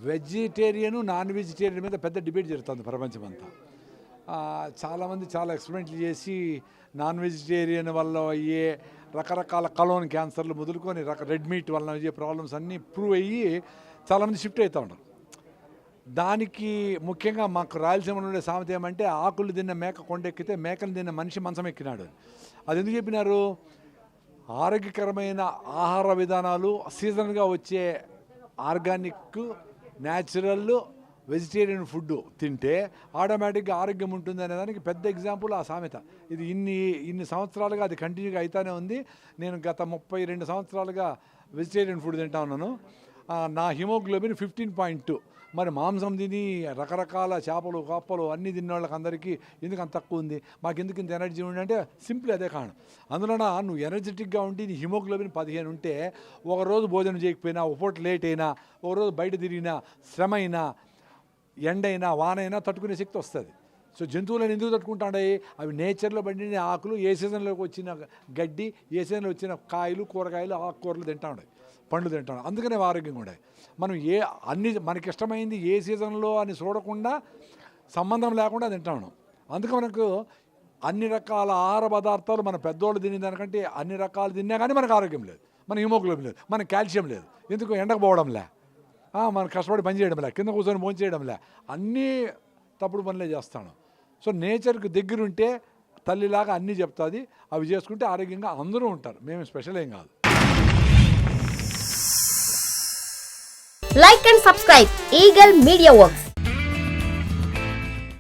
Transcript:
Vegetarian non vegetarian మీద పెద్ద debate జరుగుతుంది ప్రపంచమంతా. చాలామంది చాలా ఎక్స్పెరిమెంట్లు చేసి నాన్ వెజిటేరియన్ వల్ల అయ్యే రకరకాల కలోన్ క్యాన్సర్లు మొదలుకొని రెడ్ మీట్ వల్ల అయ్యే ప్రాబ్లమ్స్ అన్నీ ప్రూవ్ అయ్యి చాలామంది షిఫ్ట్ అవుతూ ఉంటారు. దానికి ముఖ్యంగా మాకు రాయలసీమలో ఉండే సామెత ఏమంటే ఆకులు తిన్న మేక కొండెక్కితే మేకలు తిన్న మనిషి మంచం ఎక్కినాడు. అది ఎందుకు చెప్పినారు? ఆరోగ్యకరమైన ఆహార విధానాలు, సీజన్గా వచ్చే ఆర్గానిక్ న్యాచురల్ వెజిటేరియన్ ఫుడ్ తింటే ఆటోమేటిక్గా ఆరోగ్యం ఉంటుంది అనే దానికి పెద్ద ఎగ్జాంపుల్ ఆ సామెత. ఇది ఇన్ని సంవత్సరాలుగా అది కంటిన్యూగా అవుతానే ఉంది. నేను గత 32 సంవత్సరాలుగా వెజిటేరియన్ ఫుడ్ తింటా ఉన్నాను. నా హిమోగ్లోబిన్ 15.2. మరి మాంసం తిని రకరకాల చేపలు కప్పలు అన్నీ తిన్న వాళ్ళకి అందరికీ ఎందుకు అంత తక్కువ ఉంది? మాకు ఎందుకు ఇంత ఎనర్జీ ఉంది అంటే సింపుల్ అదే కారణం. అందులోన నువ్వు ఎనర్జెటిక్గా ఉండి నీ హిమోగ్లోబిన్ 15 ఉంటే ఒకరోజు భోజనం చేయకపోయినా, ఒక పూట లేట్ అయినా, ఒకరోజు బయట తిరిగినా, శ్రమ అయినా, ఎండైనా వానైనా తట్టుకునే శక్తి వస్తుంది. సో జంతువులను ఎందుకు తట్టుకుంటాయి? అవి నేచర్లో పండిన ఆకులు, ఏ సీజన్లోకి వచ్చిన గడ్డి, ఏ సీజన్లో వచ్చిన కాయలు, కూరగాయలు, ఆకుకూరలు తింటా ఉన్నాయి, పండ్లు తింటాం. అందుకనే ఆరోగ్యంగా ఉండే. మనం మనకి ఇష్టమైంది ఏ సీజన్లో అని చూడకుండా, సంబంధం లేకుండా తింటాం. అందుకే మనకు అన్ని రకాల ఆహార పదార్థాలు మన పెద్దోళ్ళు తినే దానికంటే అన్ని రకాలు తిన్నా కానీ మనకు ఆరోగ్యం లేదు, మన హిమోగ్లోబిన్ లేదు, మనకు కాల్షియం లేదు. ఎందుకు? ఎండకు పోవడంలే, మనం కష్టపడి పని చేయడంలే, కింద కూర్చొని భోజనం చేయడంలే, అన్నీ తప్పుడు పనులే చేస్తాను. సో నేచర్కి దగ్గరుంటే తల్లిలాగా అన్నీ చెప్తుంది. అవి చేసుకుంటే ఆరోగ్యంగా అందరూ ఉంటారు. మేము స్పెషల్ ఏం కాదు. Like and subscribe Eagle Media Works.